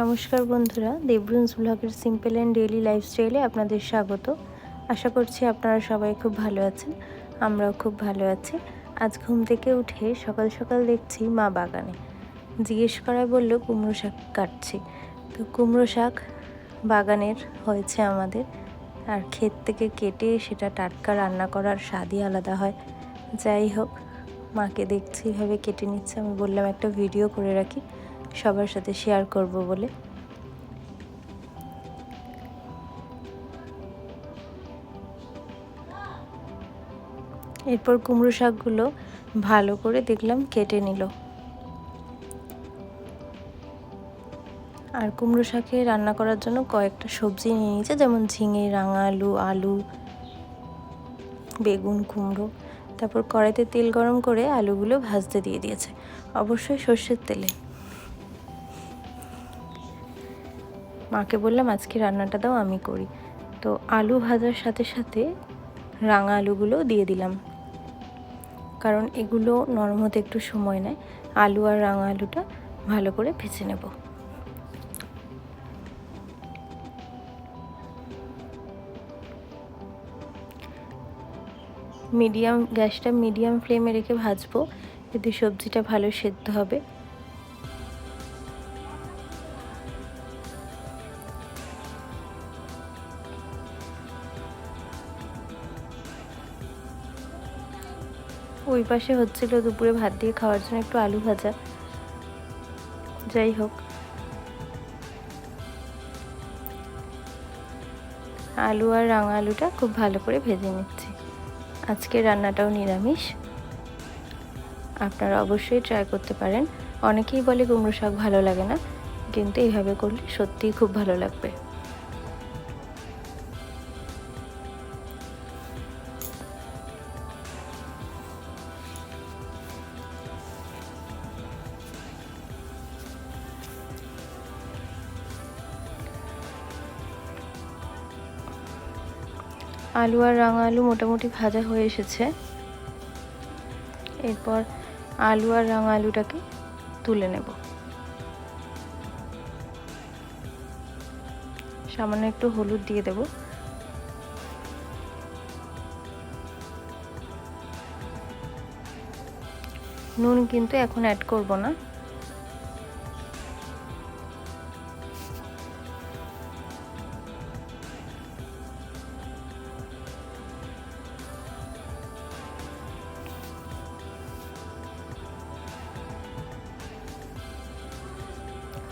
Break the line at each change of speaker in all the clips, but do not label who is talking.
নমস্কার বন্ধুরা, দেবরুন্স ব্লগের সিম্পল অ্যান্ড ডেইলি লাইফস্টাইলে আপনাদের স্বাগত। আশা করছি আপনারা সবাই খুব ভালো আছেন। আমরাও খুব ভালো আছি। আজ ঘুম থেকে উঠে সকাল সকাল দেখছি মা বাগানে। জিজ্ঞেস করায় বলল কুমড়ো শাক কাটছি। তো কুমড়ো শাক বাগানের হয়েছে আমাদের, আর ক্ষেত থেকে কেটে সেটা টাটকা রান্না করার স্বাদই আলাদা হয়। যাই হোক, মাকে দেখছি এভাবে কেটে নিচ্ছে। আমি বললাম একটা ভিডিও করে রাখি, সবার সাথে শেয়ার করব বলে। এরপর কুমড়ো শাকগুলো ভালো করে দেখলাম কেটে নিল। আর কুমড়ো শাকে রান্না করার জন্য কয়েকটা সবজি নিয়ে নিয়েছে, যেমন ঝিঙে, রাঙা আলু, আলু, বেগুন, কুমড়ো। তারপর কড়াইতে তেল গরম করে আলুগুলো ভাজতে দিয়ে দিয়েছে, অবশ্যই সর্ষের তেলে। মাকে বললাম আজকে রান্নাটা দাও, আমি করি। তো আলু ভাজার সাথে সাথে রাঙা আলুগুলো দিয়ে দিলাম, কারণ এগুলো নরম হতে একটু সময় নেয়। আলু আর রাঙা আলুটা ভালো করে ভেজে নেব। গ্যাসটা মিডিয়াম ফ্লেমে রেখে ভাজবো, এতে সবজিটা ভালো সেদ্ধ হবে। ওই পাশে হচ্ছিল দুপুরে ভাত দিয়ে খাওয়ার জন্য একটু আলু ভাজা। যাই হোক, আলু আর রাঙা আলুটা খুব ভালো করে ভেজে নিচ্ছি। আজকে রান্নাটাও নিরামিষ, আপনারা অবশ্যই ট্রাই করতে পারেন। অনেকেই বলে কুমড়ো শাক ভালো লাগে না, কিন্তু এইভাবে করলে সত্যিই খুব ভালো লাগবে। আলু আর রাঙা আলু মোটামুটি ভাজা হয়ে এসেছে। এরপর আলু আর রাঙা আলুটাকে তুলে নেব। সামান্য একটু হলুদ দিয়ে দেব। নুন কিন্তু এখন অ্যাড করব না।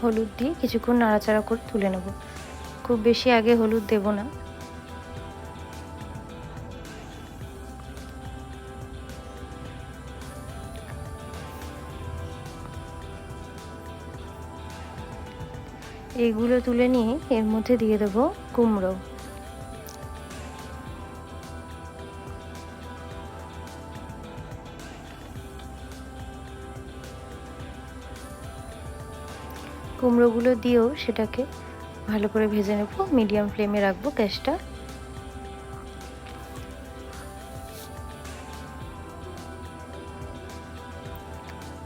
হলুদ দিয়ে কিছুক্ষণ নাড়াচাড়া করে তুলে নেব। খুব বেশি আগে হলুদ দেব না। এইগুলো তুলে নিয়ে এর মধ্যে দিয়ে দেব কুমড়ো। কুমড়োগুলো দিয়েও সেটাকে ভালো করে ভেজে নেব। মিডিয়াম ফ্লেমে রাখবো গ্যাসটা।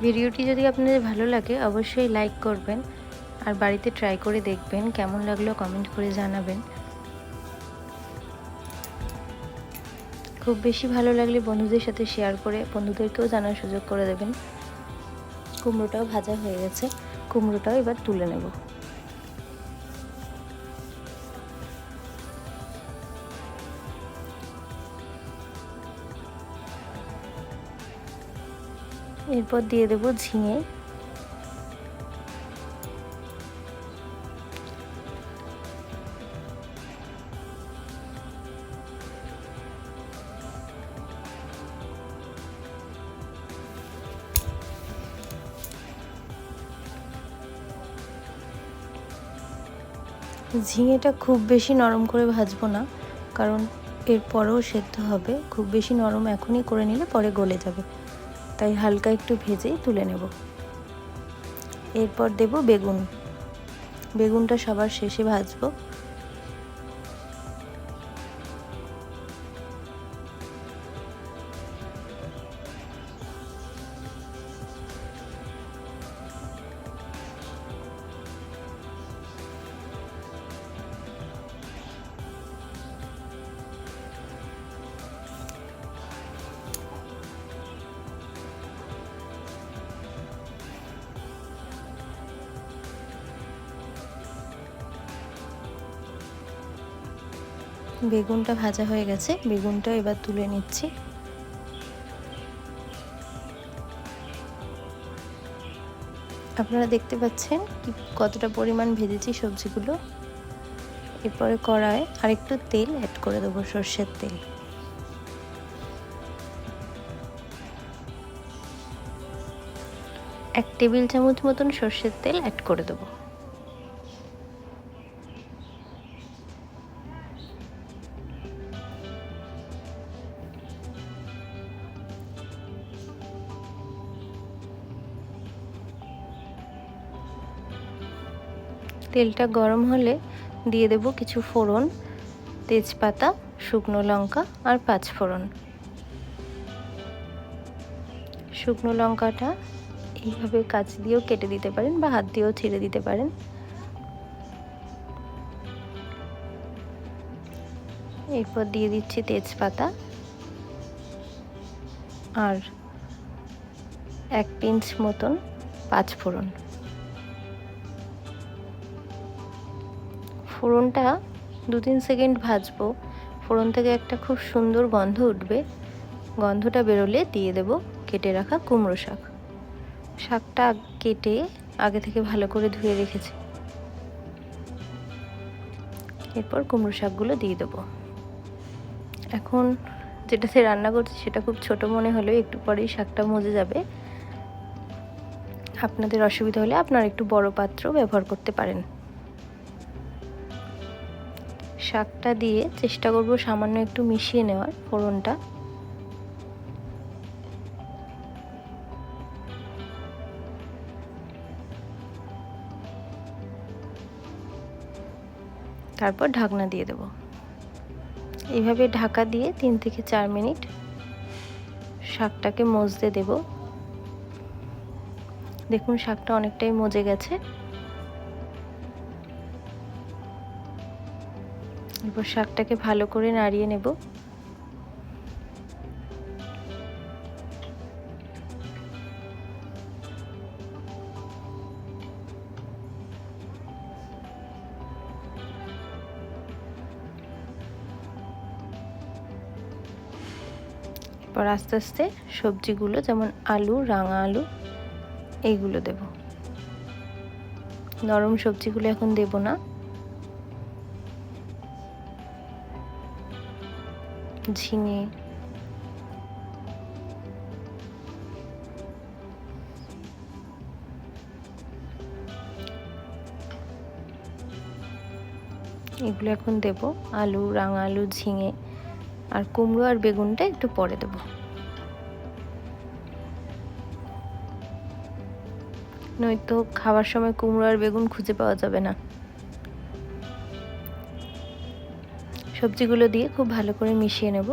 ভিডিওটি যদি আপনাদের ভালো লাগে অবশ্যই লাইক করবেন, আর বাড়িতে ট্রাই করে দেখবেন। কেমন লাগলো কমেন্ট করে জানাবেন। খুব বেশি ভালো লাগলে বন্ধুদের সাথে শেয়ার করে বন্ধুদেরকেও জানার সুযোগ করে দেবেন। কুমড়োটাও ভাজা হয়ে গেছে, কুমড়োটাও এবার তুলে নেব। এরপর দিয়ে দেব ঝিঙে। ঝিঙেটা খুব বেশি নরম করে ভাজবো না, কারণ এরপরেও সেদ্ধ হবে। খুব বেশি নরম এখনই করে নিলে পরে গলে যাবে, তাই হালকা একটু ভেজেই তুলে নেব। এরপর দেব বেগুন। বেগুনটা সবার শেষে ভাজবো। বেগুনটা ভাজা হয়ে গেছে, বেগুনটা এবার তুলে নিচ্ছি। আপনারা দেখতে পাচ্ছেন কতটা পরিমাণ ভেজেছি সবজিগুলো। এরপরে কড়ায় আরেকটু তেল অ্যাড করে দেবো, সর্ষের তেল। এক টেবিল চামচ মতন সর্ষের তেল অ্যাড করে দেবো। তেলটা গরম হলে দিয়ে দেব কিছু ফোড়ন, তেজপাতা, শুকনো লঙ্কা আর পাঁচফোড়ন। শুকনো লঙ্কাটা এইভাবে কাঁচ দিয়েও কেটে দিতে পারেন বা হাত দিয়েও ছিঁড়ে দিতে পারেন। এরপর দিয়ে দিচ্ছি তেজপাতা আর 1 পিঞ্চ মতন পাঁচফোড়ন। ফোড়নটা 2-3 সেকেন্ড ভাজবো। ফোড়ন থেকে একটা খুব সুন্দর গন্ধ উঠবে। গন্ধটা বেরোলে দিয়ে দেব কেটে রাখা কুমড়ো শাক। শাকটা কেটে আগে থেকে ভালো করে ধুয়ে রেখেছি। এরপর কুমড়ো শাকগুলো দিয়ে দেবো। এখন যেটাতে রান্না করছি সেটা খুব ছোট মনে হলেও একটু পরেই শাকটা মজে যাবে। আপনাদের অসুবিধা হলে আপনারা একটু বড় পাত্র ব্যবহার করতে পারেন। শাকটা দিয়ে চেষ্টা করব সামান্য একটু মিশিয়ে নেওয়ার ফোড়নটা। তারপর ঢাকনা দিয়ে দেব। এইভাবে ঢাকা দিয়ে 3 থেকে 4 মিনিট শাকটাকে মজতে দেব। দেখুন শাকটা অনেকটাই মজে গেছে। এরপর শাকটাকে ভালো করে নাড়িয়ে নেব। এরপর আস্তে আস্তে সবজিগুলো, যেমন আলু, রাঙা আলু, এইগুলো দেব। নরম সবজিগুলো এখন দেব না। ঝিঙে, এগুলো এখন দেব। আলু, রাঙা আলু, ঝিঙে আর কুমড়ো আর বেগুনটা একটু পরে দেব। নয়তো খাওয়ার সময় কুমড়ো আর বেগুন খুঁজে পাওয়া যাবে না। সবজিগুলো দিয়ে খুব ভালো করে মিশিয়ে নেব।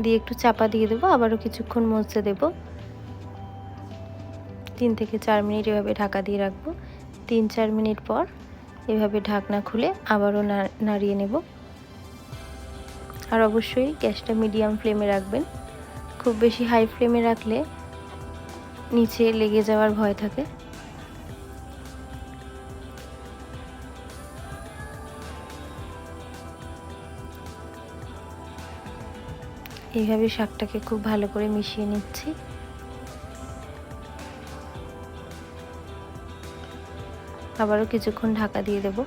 দিয়ে একটু চাপা দিয়ে দেবো, আবারও কিছুক্ষণ মজতে দেব। 3 থেকে 4 মিনিট এভাবে ঢাকা দিয়ে রাখবো। 3-4 মিনিট পর এভাবে ঢাকনা খুলে আবারও নাড়িয়ে নেব। আর অবশ্যই গ্যাসটা মিডিয়াম ফ্লেমে রাখবেন। খুব বেশি হাই ফ্লেমে রাখলে নিচে লেগে যাওয়ার ভয় থাকে। এইভাবে শাকটাকে খুব ভালো করে মিশিয়ে নিচ্ছি। আবারও কিছুক্ষণ ঢাকা দিয়ে দেব।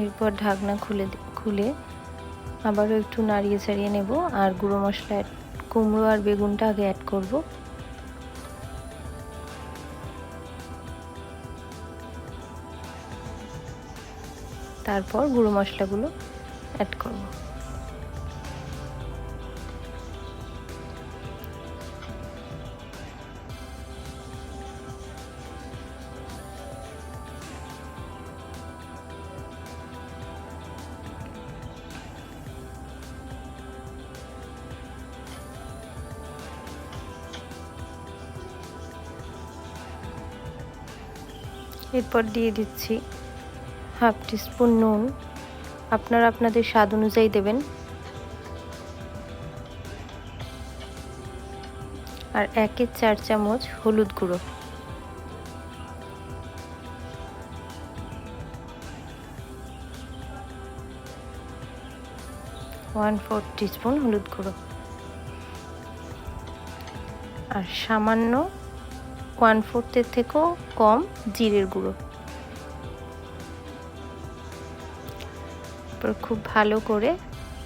এরপর ঢাকনা খুলে আবারও একটু নাড়িয়ে চাড়িয়ে নেব। আর গুঁড়ো মশলা, কুমড়ো আর বেগুনটা আগে অ্যাড করব। তারপর গুঁড়ো মশলাগুলো অ্যাড করব। এরপর দিয়ে দিচ্ছি 1/2 টিস্পুন নুন। আপনারা আপনাদের স্বাদ অনুযায়ী দেবেন। আর 1-4 চামচ হলুদ গুঁড়ো। 1/4 টিস্পুন হলুদ গুঁড়ো, আর সামান্য 1/4 থেকেও কম জিরের গুঁড়ো। এরপর খুব ভালো করে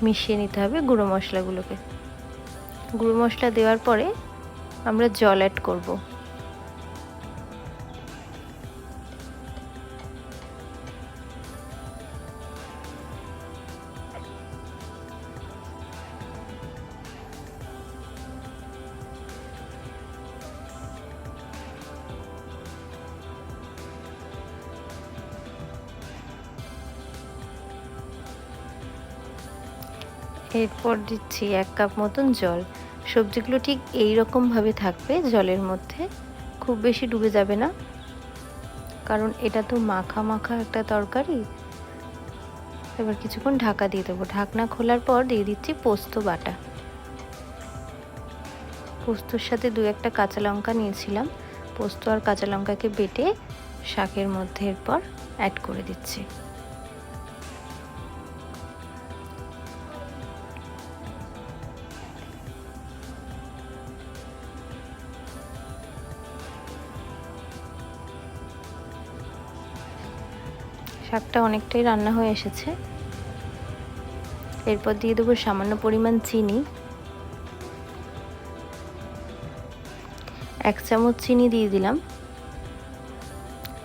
মিশিয়ে নিতে হবে গুঁড়ো মশলাগুলোকে। গুঁড়ো মশলা দেওয়ার পরে আমরা জল অ্যাড করব। এরপর দিচ্ছি 1 কাপ মতন জল। সবজিগুলো ঠিক এই রকম ভাবে থাকবে জলের মধ্যে, খুব বেশি ডুবে যাবে না, কারণ এটা তো মাখা মাখা একটা তরকারি। এবার কিছুক্ষণ ঢাকা দিয়ে দেবো। ঢাকনা খোলার পর দিয়ে দিচ্ছি পোস্ত বাটা। পোস্তর সাথে 2-1টা কাঁচা লঙ্কা নিয়েছিলাম। পোস্ত আর কাঁচা লঙ্কাকে বেটে শাকের মধ্যে এরপর অ্যাড করে দিচ্ছি। শাকটা অনেকটাই রান্না হয়ে এসেছে। এরপর দিয়ে দেবো সামান্য পরিমাণ চিনি। 1 চামচ চিনি দিয়ে দিলাম।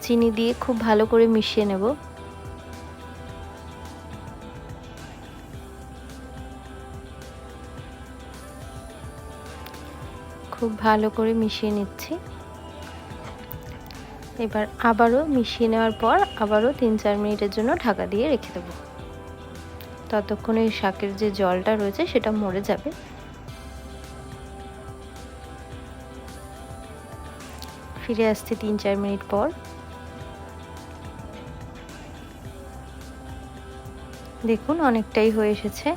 চিনি দিয়ে খুব ভালো করে মিশিয়ে নেব। খুব ভালো করে মিশিয়ে নিচ্ছি। এবার আবারও মিশিয়ে নেওয়ার পর আবারও 3-4 মিনিটের জন্য ঢাকা দিয়ে রেখে দেবো। ততক্ষণে শাকের যে জলটা রয়েছে সেটা মরে যাবে। ফিরে আসছি 3-4 মিনিট পর। দেখুন অনেকটাই হয়ে এসেছে।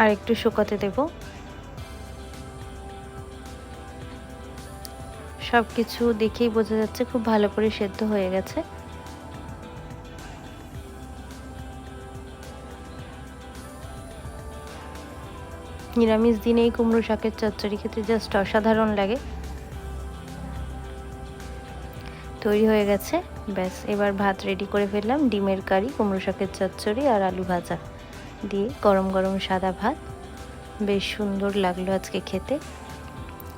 আর একটু শুকাতে দেব। সব কিছু দেখেই বোঝা যাচ্ছে খুব ভালো করে সেদ্ধ হয়ে গেছে। নিরামিষ দিনেই কুমড়ো শাকের চচ্চড়ি খেতে জাস্ট অসাধারণ লাগে। তৈরি হয়ে গেছে। ব্যাস, এবার ভাত রেডি করে ফেললাম। ডিমের কারি, কুমড়ো শাকের চচ্চড়ি আর আলু ভাজা দিয়ে গরম গরম সাদা ভাত। বেশ সুন্দর লাগলো আজকে খেতে।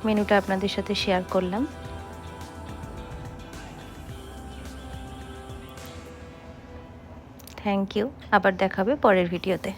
মেনুটা আপনাদের সাথে শেয়ার করলাম। Thank you. আবার দেখা হবে পরের ভিডিওতে।